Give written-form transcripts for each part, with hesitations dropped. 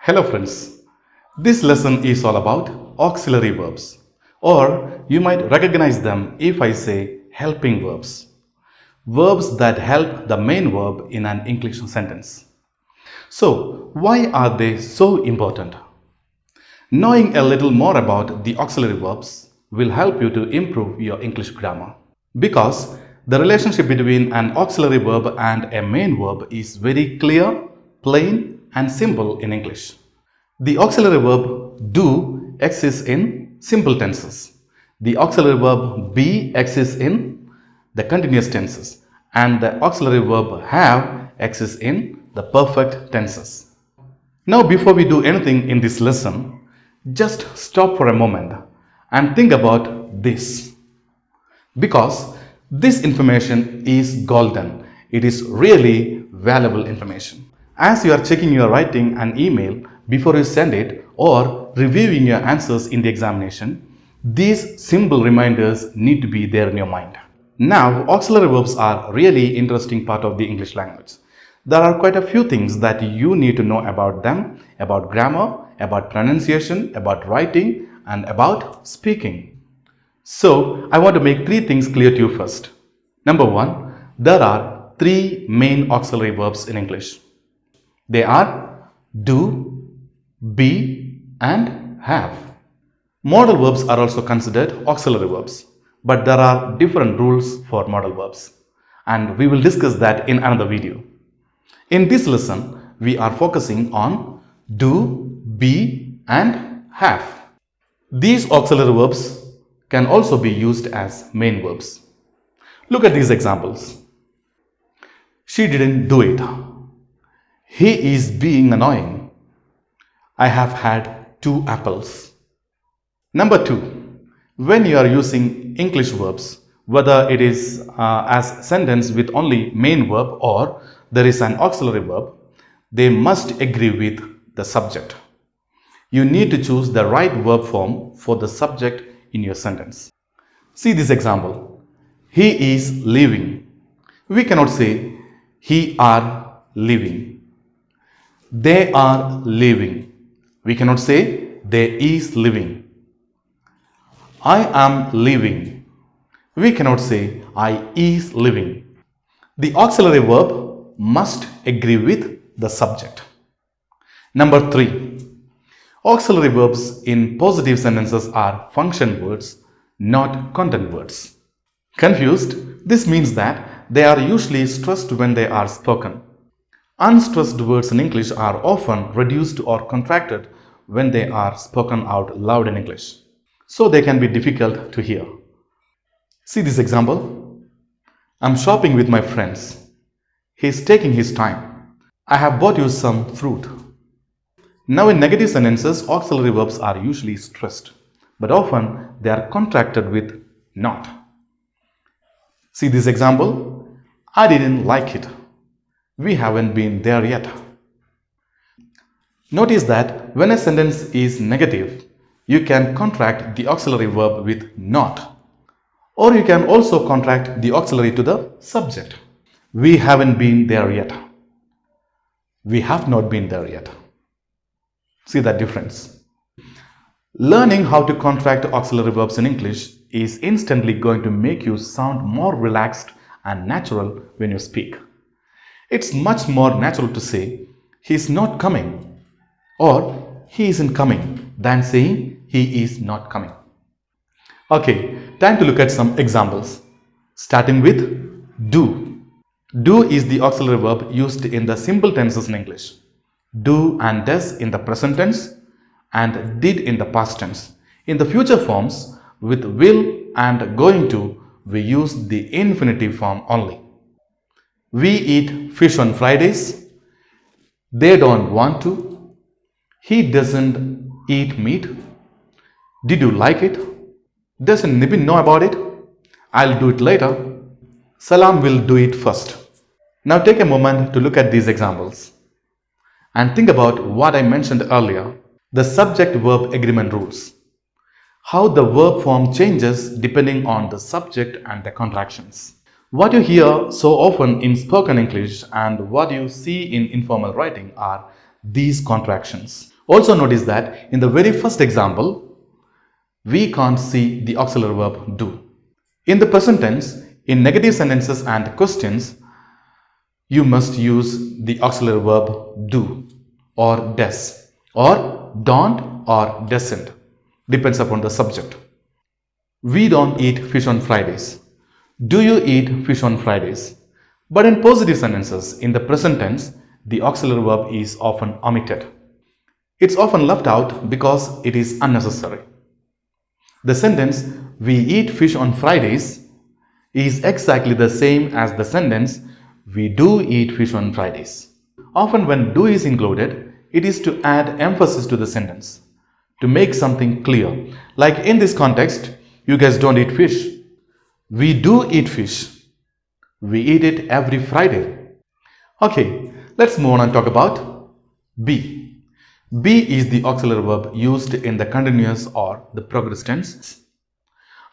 Hello friends, this lesson is all about auxiliary verbs, or you might recognize them if I say helping verbs. Verbs that help the main verb in an English sentence. So, why are they so important? Knowing a little more about the auxiliary verbs will help you to improve your English grammar. Because the relationship between an auxiliary verb and a main verb is very clear, plain, and simple in English. The auxiliary verb do exists in simple tenses. The auxiliary verb be exists in the continuous tenses, and the auxiliary verb have exists in the perfect tenses. Now, before we do anything in this lesson, just stop for a moment and think about this. Because this information is golden. It is really valuable information. As you are checking your writing and email before you send it or reviewing your answers in the examination, these simple reminders need to be there in your mind. Now, auxiliary verbs are really interesting part of the English language. There are quite a few things that you need to know about them, about grammar, about pronunciation, about writing, and about speaking. So, I want to make three things clear to you first. Number one, there are three main auxiliary verbs in English. They are do, be, and have. Modal verbs are also considered auxiliary verbs, but there are different rules for modal verbs, and we will discuss that in another video. In this lesson, we are focusing on do, be, and have. These auxiliary verbs can also be used as main verbs. Look at these examples. She didn't do it. He is being annoying. I have had 2 apples. Number 2. When you are using English verbs, whether it is as sentence with only main verb or there is an auxiliary verb, they must agree with the subject. You need to choose the right verb form for the subject in your sentence. See this example. He is leaving. We cannot say he are leaving. They are leaving. We cannot say they is leaving. I am leaving. We cannot say I is leaving. The auxiliary verb must agree with the subject. Number 3. Auxiliary verbs in positive sentences are function words, not content words. Confused? This means that they are usually stressed when they are spoken. Unstressed words in English are often reduced or contracted when they are spoken out loud in English, so they can be difficult to hear. See this example. I'm shopping with my friends. He's taking his time. I have bought you some fruit. Now in negative sentences, auxiliary verbs are usually stressed, but often they are contracted with not. See this example. I didn't like it. We haven't been there yet. Notice that when a sentence is negative, you can contract the auxiliary verb with not. Or you can also contract the auxiliary to the subject. We haven't been there yet. We have not been there yet. See that difference? Learning how to contract auxiliary verbs in English is instantly going to make you sound more relaxed and natural when you speak. It's much more natural to say, he's not coming or he isn't coming than saying he is not coming. Okay, time to look at some examples. Starting with do. Do is the auxiliary verb used in the simple tenses in English. Do and does in the present tense and did in the past tense. In the future forms, with will and going to, we use the infinitive form only. We eat fish on Fridays. They don't want to. He doesn't eat meat. Did you like it? Doesn't Nibin know about it? I'll do it later. Salam will do it first. Now take a moment to look at these examples and think about what I mentioned earlier, the subject-verb agreement rules. How the verb form changes depending on the subject and the contractions. What you hear so often in spoken English and what you see in informal writing are these contractions. Also notice that in the very first example, we can't see the auxiliary verb do. In the present tense, in negative sentences and questions, you must use the auxiliary verb do or does or don't or doesn't. Depends upon the subject. We don't eat fish on Fridays. Do you eat fish on Fridays? But in positive sentences, in the present tense, the auxiliary verb is often omitted. It's often left out because it is unnecessary. The sentence, we eat fish on Fridays, is exactly the same as the sentence, we do eat fish on Fridays. Often when do is included, it is to add emphasis to the sentence, to make something clear. Like in this context, you guys don't eat fish. We do eat fish. We eat it every Friday. Okay, let's move on and talk about be. Be is the auxiliary verb used in the continuous or the progress tense.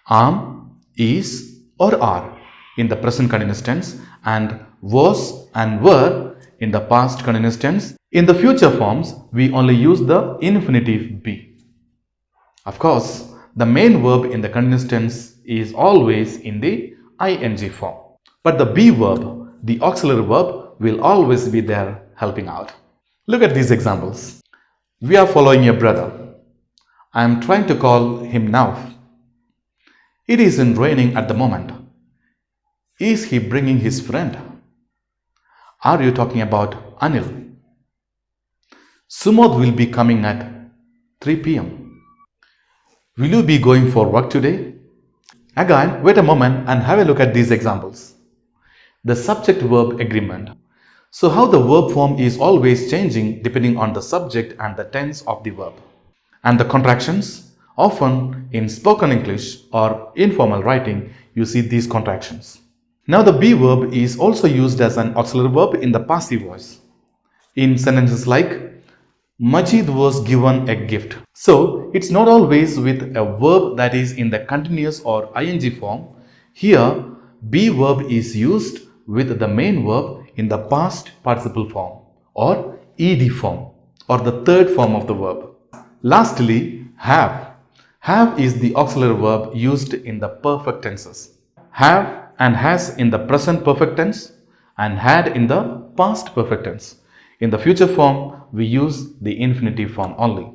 Am, is or are in the present continuous tense, and was and were in the past continuous tense. In the future forms, we only use the infinitive be. Of course, the main verb in the continuous tense is always in the ing form. But the be verb, the auxiliary verb, will always be there helping out. Look at these examples. We are following a brother. I am trying to call him now. It isn't raining at the moment. Is he bringing his friend? Are you talking about Anil? Sumod will be coming at 3 p.m. Will you be going for work today? Again, wait a moment and have a look at these examples. The subject-verb agreement. So how the verb form is always changing depending on the subject and the tense of the verb. And the contractions, often in spoken English or informal writing, you see these contractions. Now the be verb is also used as an auxiliary verb in the passive voice. In sentences like, Majid was given a gift. So it's not always with a verb that is in the continuous or ing form. Here, be verb is used with the main verb in the past participle form or ed form or the third form of the verb. Lastly, have. Have is the auxiliary verb used in the perfect tenses. Have and has in the present perfect tense and had in the past perfect tense. In the future form, we use the infinitive form only.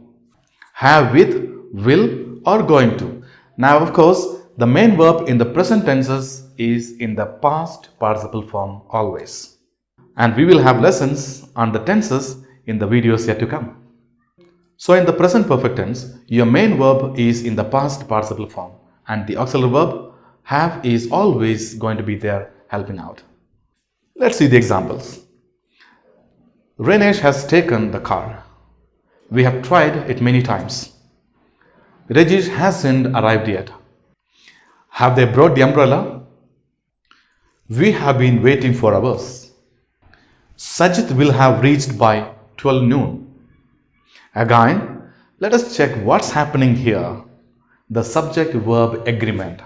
Have with, will or going to. Now of course, the main verb in the present tenses is in the past participle form always. And we will have lessons on the tenses in the videos yet to come. So in the present perfect tense, your main verb is in the past participle form and the auxiliary verb have is always going to be there helping out. Let's see the examples. Ranesh has taken the car. We have tried it many times. Rajesh hasn't arrived yet. Have they brought the umbrella? We have been waiting for hours. Sajid will have reached by 12 noon. Again, let us check what's happening here. The subject-verb agreement.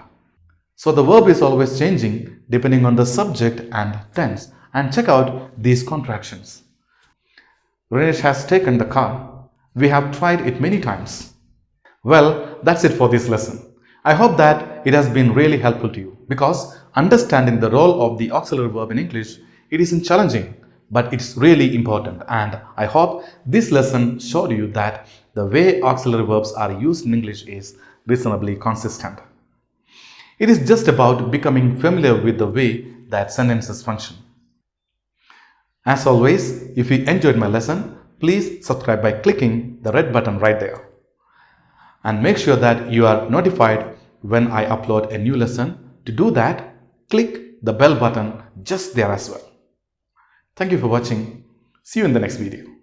So the verb is always changing depending on the subject and tense. And check out these contractions. Ranesh has taken the car. We have tried it many times. Well, that's it for this lesson. I hope that it has been really helpful to you because understanding the role of the auxiliary verb in English, it isn't challenging, but it's really important. And I hope this lesson showed you that the way auxiliary verbs are used in English is reasonably consistent. It is just about becoming familiar with the way that sentences function. As always, if you enjoyed my lesson, please subscribe by clicking the red button right there. And make sure that you are notified when I upload a new lesson. To do that, click the bell button just there as well. Thank you for watching. See you in the next video.